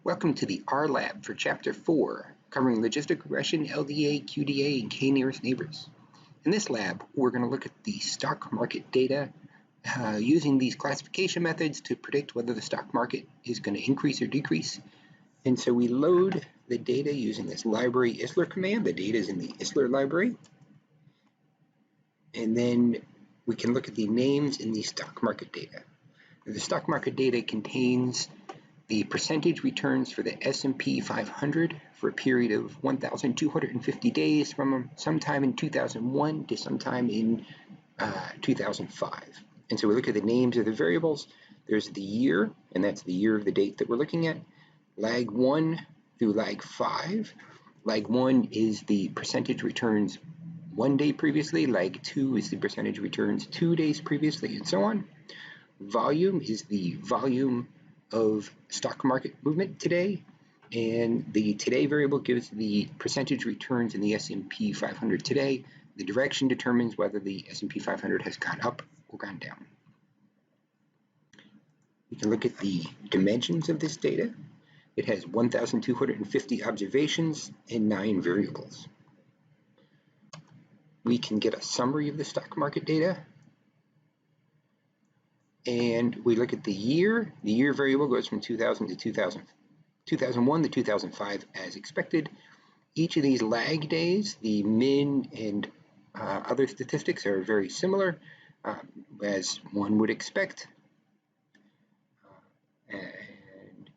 Welcome to the R Lab for Chapter 4, covering Logistic Regression, LDA, QDA, and K-nearest neighbors. In this lab, we're going to look at the stock market data using these classification methods to predict whether the stock market is going to increase or decrease. And so we load the data using this library Isler command. The data is in the Isler library. And then we can look at the names in the stock market data. The stock market data contains the percentage returns for the S&P 500 for a period of 1,250 days from sometime in 2001 to sometime in 2005. And so we look at the names of the variables. There's the year, and that's the year of the date that we're looking at. Lag 1 through lag 5. Lag 1 is the percentage returns 1 day previously. Lag 2 is the percentage returns 2 days previously, and so on. Volume is the volume of stock market movement today, and the today variable gives the percentage returns in the S&P 500 today. The direction determines whether the S&P 500 has gone up or gone down. We can look at the dimensions of this data. It has 1,250 observations and 9 variables. We can get a summary of the stock market data. And we look at the year. The year variable goes from 2000 to 2001 to 2005 as expected. Each of these lag days, the min and other statistics are very similar, as one would expect. And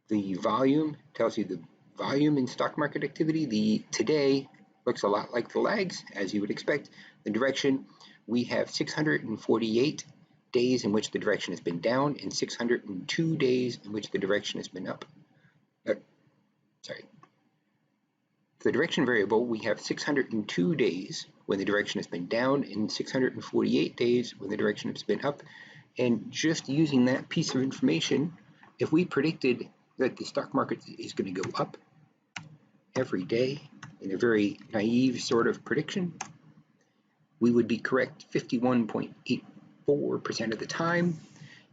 the volume tells you the volume in stock market activity. The today looks a lot like the lags, as you would expect. The direction, we have 648 days in which the direction has been down and 602 days in which the direction has been up. For the direction variable, we have 602 days when the direction has been down and 648 days when the direction has been up. And just using that piece of information, if we predicted that the stock market is going to go up every day in a very naive sort of prediction, we would be correct 51.84% of the time.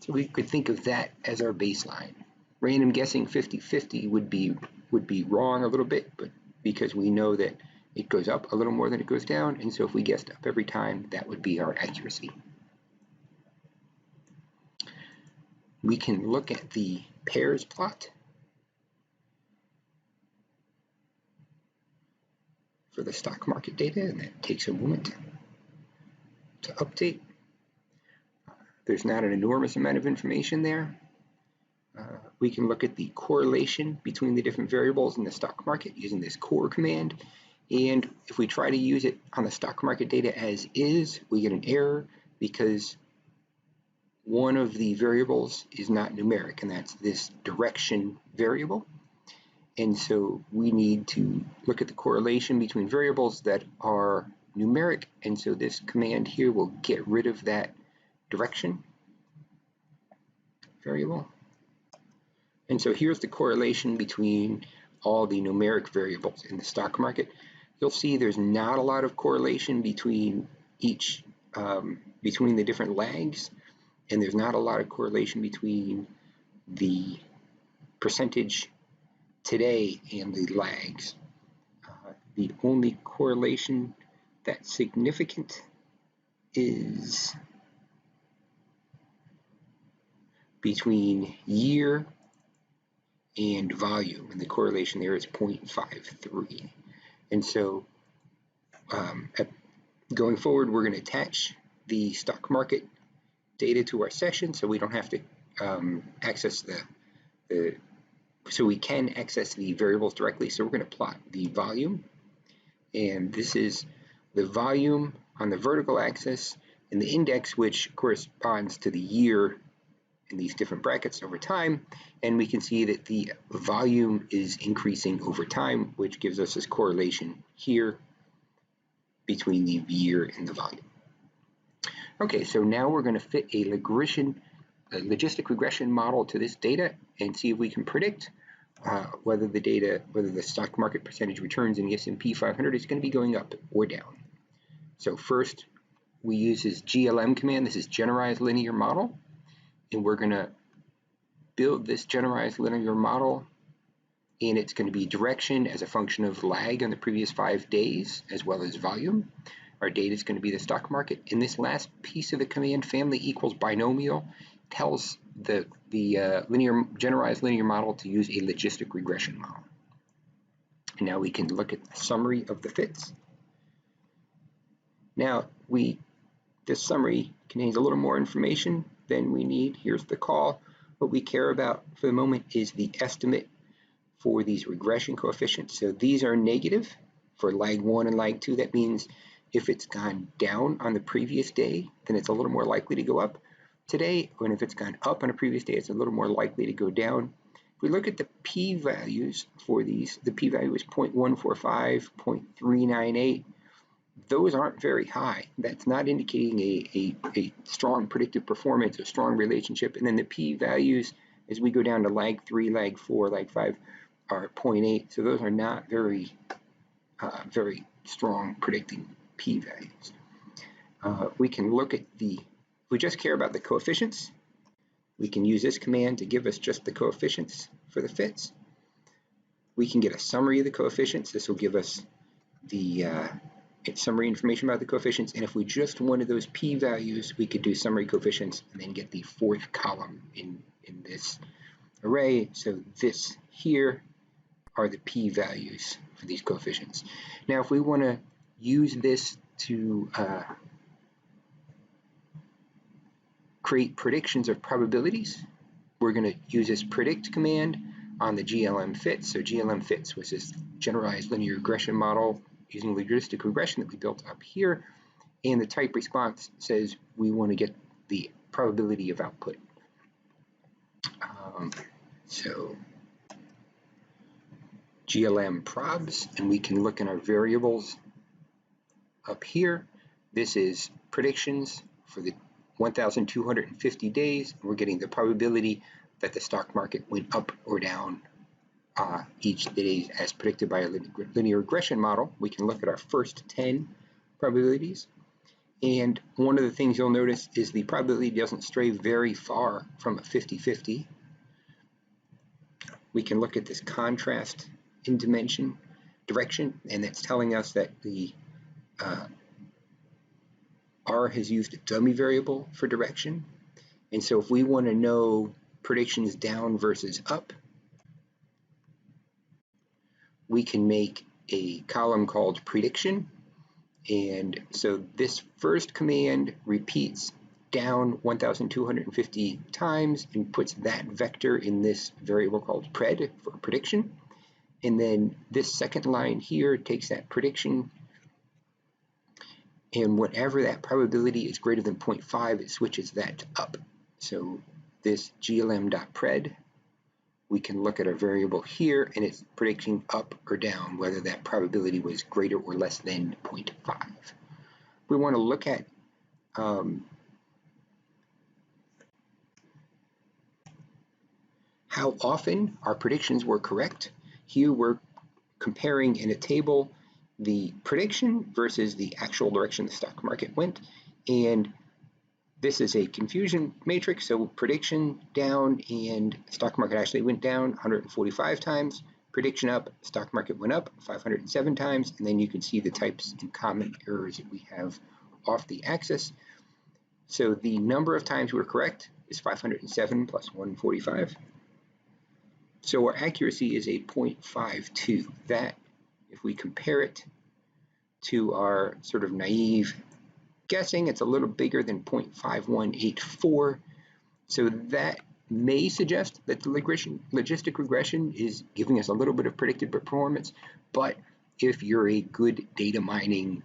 So we could think of that as our baseline. Random guessing 50-50 would be wrong a little bit, but because we know that it goes up a little more than it goes down, and so if we guessed up every time, that would be our accuracy. We can look at the pairs plot for the stock market data, and that takes a moment to update. There's not an enormous amount of information there. We can look at the correlation between the different variables in the stock market using this core command. And if we try to use it on the stock market data as is, we get an error because one of the variables is not numeric, and that's this direction variable. And so we need to look at the correlation between variables that are numeric, and so this command here will get rid of that direction variable. And so here's the correlation between all the numeric variables in the stock market. You'll see there's not a lot of correlation between each, between the different lags, and there's not a lot of correlation between the percentage today and the lags. The only correlation that's significant is between year and volume, and the correlation there is 0.53. And so going forward, we're going to attach the stock market data to our session so we don't have to access so we can access the variables directly. So we're going to plot the volume, and this is the volume on the vertical axis and the index, which corresponds to the year in these different brackets over time, and we can see that the volume is increasing over time, which gives us this correlation here between the year and the volume. Okay, so now we're going to fit a logistic regression model to this data and see if we can predict whether the stock market percentage returns in the S&P 500 is going to be going up or down. So first, we use this GLM command. This is generalized linear model. And we're going to build this generalized linear model and it's going to be direction as a function of lag on the previous 5 days, as well as volume. Our data is going to be the stock market. And this last piece of the command, family equals binomial, tells the generalized linear model to use a logistic regression model. And now we can look at the summary of the fits. Now, this summary contains a little more information than we need. Here's the call. What we care about for the moment is the estimate for these regression coefficients. So these are negative for lag 1 and lag 2. That means if it's gone down on the previous day, then it's a little more likely to go up today. And if it's gone up on a previous day, it's a little more likely to go down. If we look at the p-values for these, the p-value is 0.145, 0.398. Those aren't very high. That's not indicating a strong predictive performance, a strong relationship. And then the p-values, as we go down to lag 3, lag 4, lag 5, are 0.8. So those are not very strong predicting p-values. We can look at if we just care about the coefficients, we can use this command to give us just the coefficients for the fits. We can get a summary of the coefficients. This will give us the summary information about the coefficients. And if we just wanted those p-values, we could do summary coefficients and then get the 4th column in this array. So this here are the p-values for these coefficients. Now, if we want to use this to create predictions of probabilities, we're going to use this predict command on the GLM fits. So GLM fits was this generalized linear regression model using logistic regression that we built up here. And the type response says we want to get the probability of output. So GLM probs, and we can look in our variables up here. This is predictions for the 1,250 days. We're getting the probability that the stock market went up or down each day as predicted by a linear regression model. We can look at our first 10 probabilities. And one of the things you'll notice is the probability doesn't stray very far from a 50-50. We can look at this contrast in direction, and that's telling us that the R has used a dummy variable for direction. And so if we want to know predictions down versus up, we can make a column called prediction. And so this first command repeats down 1,250 times and puts that vector in this variable called pred for prediction. And then this second line here takes that prediction, and whenever that probability is greater than 0.5, it switches that to up. So this glm.pred, we can look at our variable here, and it's predicting up or down, whether that probability was greater or less than 0.5. We want to look at how often our predictions were correct. Here we're comparing in a table the prediction versus the actual direction the stock market went, and this is a confusion matrix. So prediction down and stock market actually went down 145 times, prediction up, stock market went up 507 times, and then you can see the types and common errors that we have off the axis. So the number of times we're correct is 507 plus 145. So our accuracy is a 0.52. That, if we compare it to our sort of naive guessing, it's a little bigger than 0.5184. So that may suggest that the logistic regression is giving us a little bit of predicted performance. But if you're a good data mining,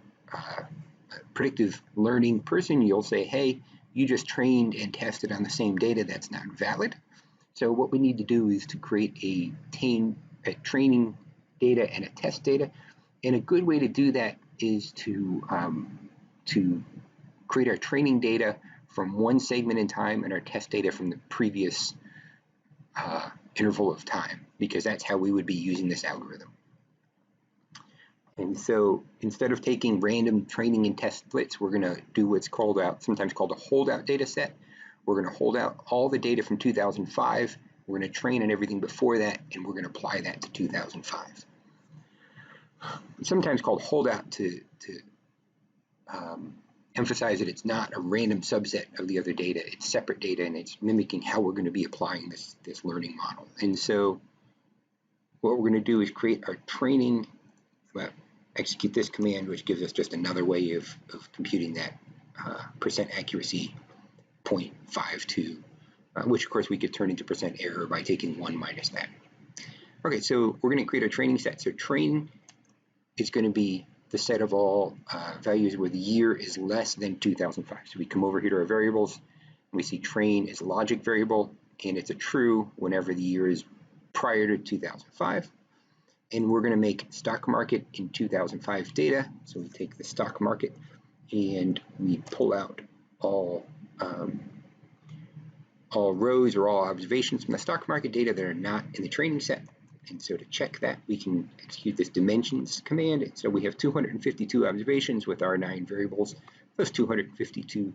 predictive learning person, you'll say, hey, you just trained and tested on the same data. That's not valid. So what we need to do is to create a training data and a test data. And a good way to do that is to create our training data from one segment in time and our test data from the previous interval of time, because that's how we would be using this algorithm. And so instead of taking random training and test splits, we're going to do what's sometimes called a holdout data set. We're going to hold out all the data from 2005, We're going to train on everything before that, and we're going to apply that to 2005. It's sometimes called holdout to emphasize that it's not a random subset of the other data. It's separate data, and it's mimicking how we're going to be applying this learning model. And so what we're going to do is create our training, execute this command, which gives us just another way of computing that percent accuracy 0.52, which of course we could turn into percent error by taking 1 minus that. Okay, so we're going to create a training set. So train is going to be the set of all values where the year is less than 2005. So we come over here to our variables, and we see train is a logic variable, and it's a true whenever the year is prior to 2005. And we're going to make stock market in 2005 data. So we take the stock market and we pull out all rows or all observations from the stock market data that are not in the training set. And so to check that, we can execute this dimensions command. And so we have 252 observations with our 9 variables. Those 252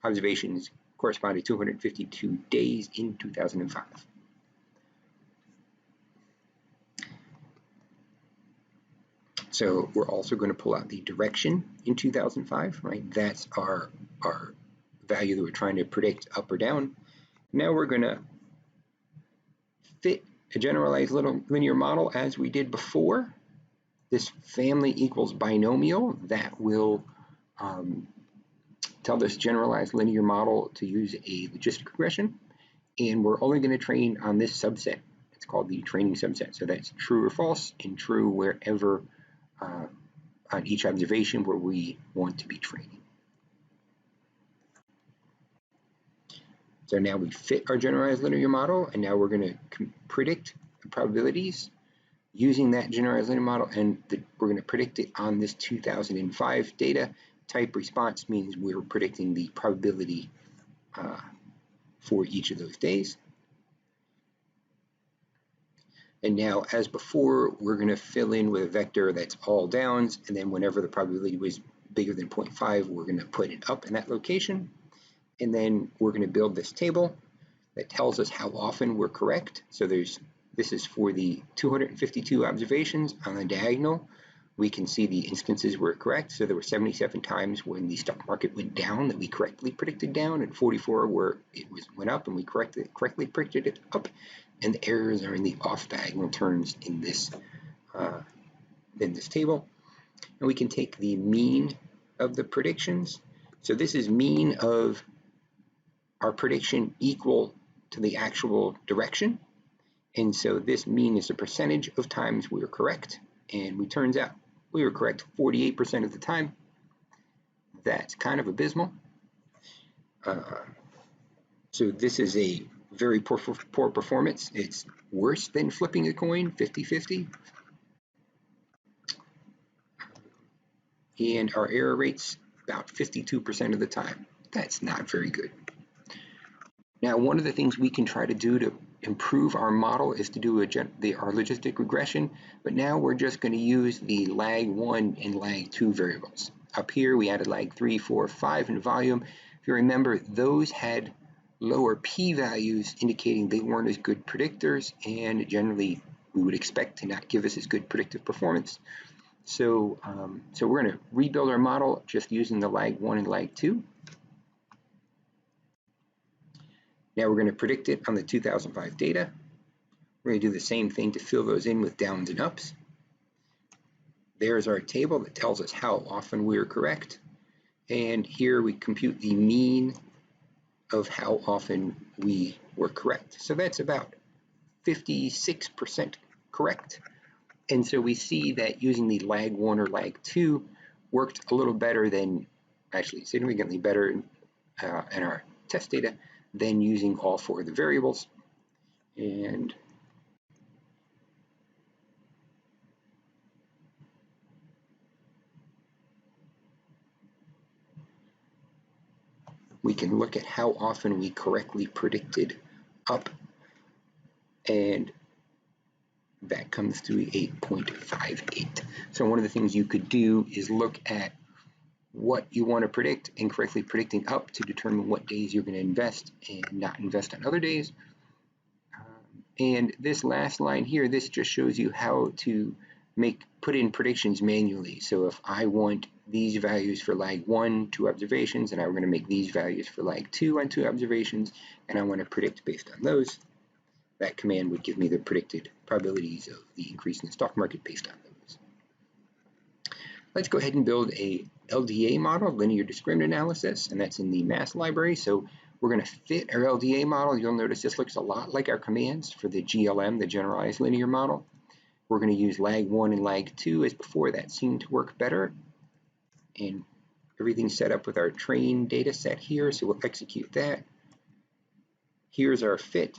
observations correspond to 252 days in 2005. So we're also going to pull out the direction in 2005, right? That's our value that we're trying to predict up or down. Now we're going to fit a generalized linear model as we did before. This family equals binomial. That will tell this generalized linear model to use a logistic regression. And we're only going to train on this subset. It's called the training subset. So that's true or false, and true wherever on each observation where we want to be training. So now we fit our generalized linear model, and now we're going to predict the probabilities using that generalized linear model, and we're going to predict it on this 2005 data. Type response means we're predicting the probability for each of those days. And now, as before, we're going to fill in with a vector that's all downs, and then whenever the probability was bigger than 0.5, we're going to put it up in that location. And then we're going to build this table that tells us how often we're correct. So this is for the 252 observations on the diagonal. We can see the instances were correct. So there were 77 times when the stock market went down that we correctly predicted down, and 44 where it went up and we correctly predicted it up. And the errors are in the off diagonal terms in this table. And we can take the mean of the predictions. So this is mean of our prediction equal to the actual direction. And so this mean is a percentage of times we were correct. And it turns out we were correct 48% of the time. That's kind of abysmal. So this is a very poor performance. It's worse than flipping a coin, 50-50. And our error rate's about 52% of the time. That's not very good. Now, one of the things we can try to do to improve our model is to do our logistic regression, but now we're just going to use the lag 1 and lag 2 variables. Up here, we added lag 3, 4, 5 in volume. If you remember, those had lower p-values indicating they weren't as good predictors, and generally we would expect to not give us as good predictive performance. So, we're going to rebuild our model just using the lag 1 and lag 2. Now we're going to predict it on the 2005 data. We're going to do the same thing to fill those in with downs and ups. There's our table that tells us how often we're correct. And here we compute the mean of how often we were correct. So that's about 56% correct. And so we see that using the lag 1 or lag 2 worked a little better than, actually significantly better in our test data than using all 4 of the variables. And we can look at how often we correctly predicted up, and that comes to 8.58. So one of the things you could do is look at what you want to predict and correctly predicting up to determine what days you're going to invest and not invest on other days. And this last line here, this just shows you how to put in predictions manually. So if I want these values for lag 1, 2 observations, and I'm going to make these values for lag 2 on 2 observations, and I want to predict based on those, that command would give me the predicted probabilities of the increase in the stock market based on those. Let's go ahead and build a LDA model, linear discriminant analysis, and that's in the mass library. So we're going to fit our LDA model. You'll notice this looks a lot like our commands for the GLM, the generalized linear model. We're going to use lag 1 and lag 2 as before. That seemed to work better. And everything's set up with our train data set here, so we'll execute that. Here's our fit.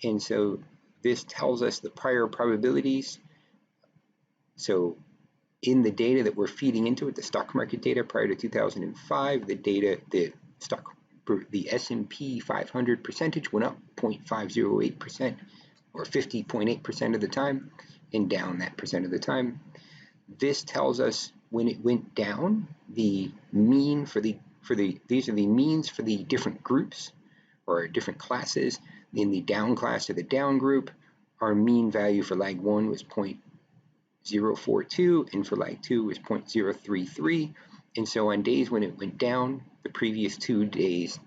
And so this tells us the prior probabilities. So in the data that we're feeding into it, the stock market data prior to 2005, the S&P 500 percentage went up 0.508%, or 50.8% of the time, and down that percent of the time. This tells us when it went down, the mean these are the means for the different groups or different classes. In the down class of the down group, our mean value for lag 1 was 0.042, and for lag 2 was 0.033. And so on days when it went down, the previous 2 days,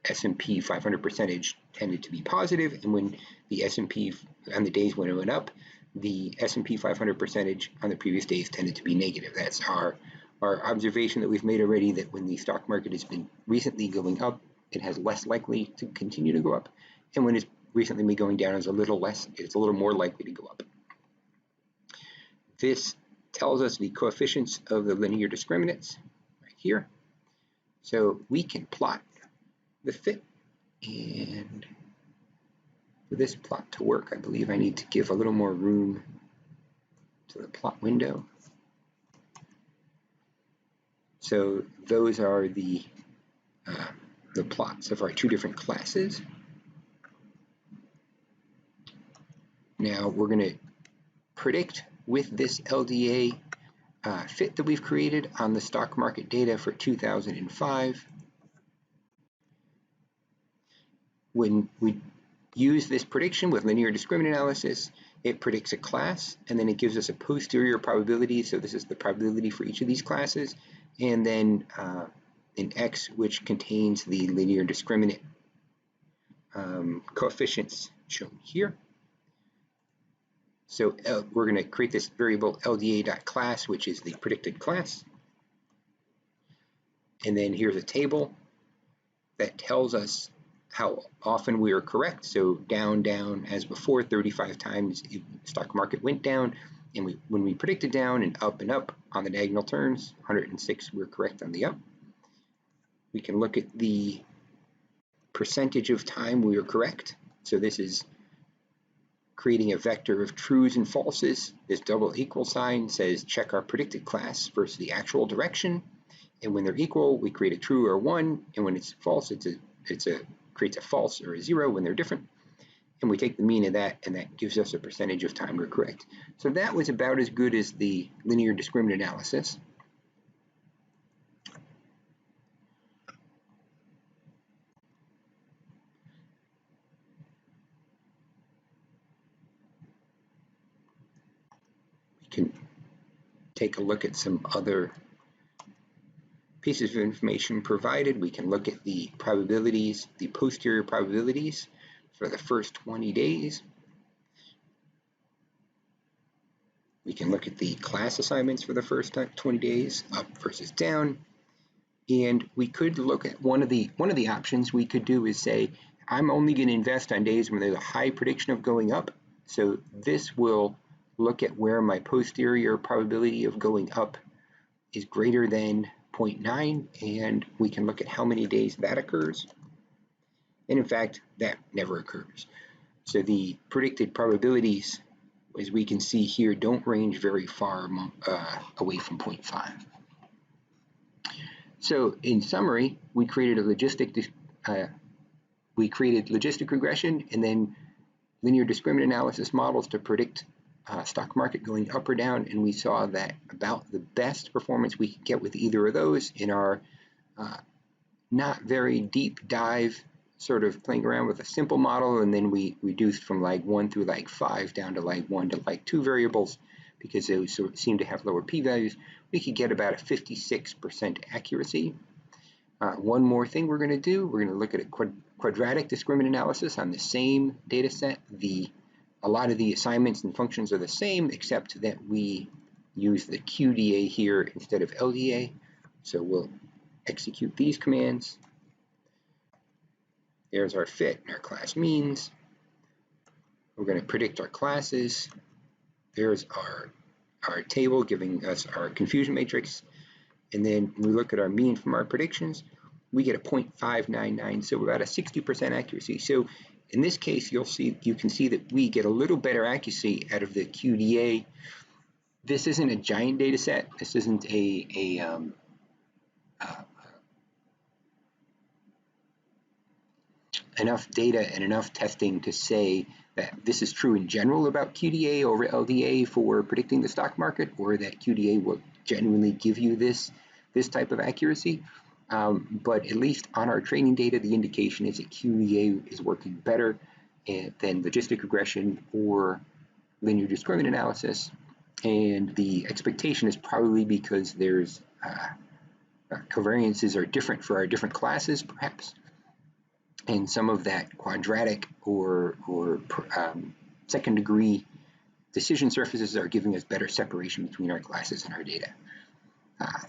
S&P 500 percentage tended to be positive, and when the S&P, on the days when it went up, the S&P 500 percentage on the previous days tended to be negative. That's our observation that we've made already, that when the stock market has been recently going up, it has less likely to continue to go up, and when it's recently been going down, it's a little more likely to go up. This tells us the coefficients of the linear discriminants right here. So we can plot the fit, and for this plot to work, I believe I need to give a little more room to the plot window. So those are the plots of our 2 different classes. Now we're going to predict with this LDA fit that we've created on the stock market data for 2005. When we use this prediction with linear discriminant analysis, it predicts a class, and then it gives us a posterior probability. So this is the probability for each of these classes, and then an X which contains the linear discriminant coefficients shown here. So we're going to create this variable LDA.class, which is the predicted class. And then here's a table that tells us how often we are correct. So down, down, as before, 35 times the stock market went down. And when we predicted down and up on the diagonal terms, 106 we're correct on the up. We can look at the percentage of time we are correct. So this is creating a vector of trues and falses. This double equal sign says check our predicted class versus the actual direction. And when they're equal, we create a true or a 1. And when it's false, it creates a false or a 0 when they're different. And we take the mean of that, and that gives us a percentage of time we're correct. So that was about as good as the linear discriminant analysis. We can take a look at some other pieces of information provided. We can look at the probabilities, the posterior probabilities for the first 20 days. We can look at the class assignments for the first 20 days, up versus down. And we could look at one of the options we could do is say, I'm only going to invest on days when there's a high prediction of going up. So this will look at where my posterior probability of going up is greater than 0.9, and we can look at how many days that occurs. And in fact, that never occurs. So the predicted probabilities, as we can see here, don't range very far away from 0.5. So in summary, we created logistic regression and then linear discriminant analysis models to predict stock market going up or down, and we saw that about the best performance we could get with either of those in our not very deep dive sort of playing around with a simple model, and then we reduced from lag 1 through lag 5 down to lag 1 to lag 2 variables because they seem to have lower p-values. We could get about a 56% accuracy. One more thing we're going to do, we're going to look at a quadratic discriminant analysis on the same data set. A lot of the assignments and functions are the same, except that we use the QDA here instead of LDA. So we'll execute these commands. There's our fit and our class means. We're going to predict our classes. There's our table giving us our confusion matrix. And then when we look at our mean from our predictions, we get a 0.599, so about a 60% accuracy. So in this case, you can see that we get a little better accuracy out of the QDA. This isn't a giant data set. This isn't enough data and enough testing to say that this is true in general about QDA over LDA for predicting the stock market, or that QDA will genuinely give you this type of accuracy. But at least on our training data, the indication is that QDA is working better than logistic regression or linear discriminant analysis. And the expectation is probably because there's covariances are different for our different classes, perhaps. And some of that quadratic or second degree decision surfaces are giving us better separation between our classes and our data.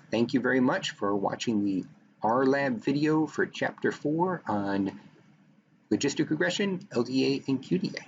Thank you very much for watching the R-Lab video for Chapter 4 on logistic regression, LDA, and QDA.